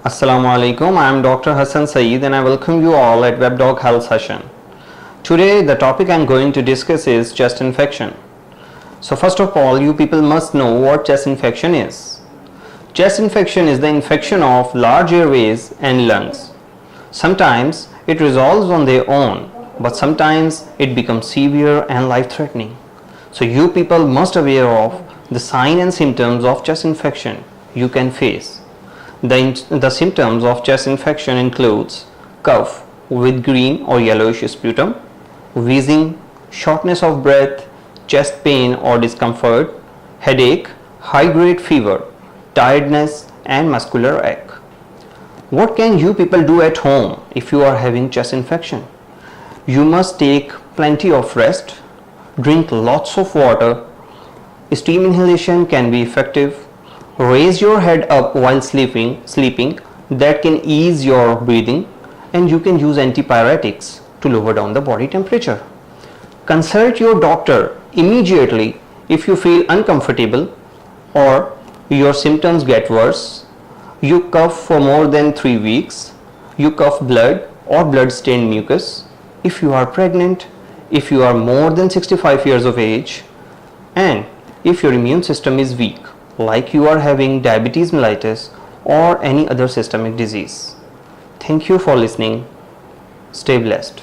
Assalamu alaikum. I am Dr. Hassan Saeed and I welcome you all at WebDoc Health Session. Today the topic I am going to discuss is chest infection. So first of all, you people must know what chest infection is. Chest infection is the infection of large airways and lungs. Sometimes it resolves on their own, but sometimes it becomes severe and life-threatening. So you people must aware of the signs and symptoms of chest infection you can face. The symptoms of chest infection includes cough with green or yellowish sputum, wheezing, shortness of breath, chest pain or discomfort, headache, high-grade fever, tiredness and muscular ache. What can you people do at home if you are having chest infection? You must take plenty of rest, drink lots of water, steam inhalation can be effective, raise your head up while sleeping, that can ease your breathing, and you can use antipyretics to lower down the body temperature. Consult your doctor immediately if you feel uncomfortable or your symptoms get worse, you cough for more than 3 weeks, you cough blood or blood-stained mucus, if you are pregnant, if you are more than 65 years of age, and if your immune system is weak, like you are having diabetes mellitus or any other systemic disease. Thank you for listening. Stay blessed.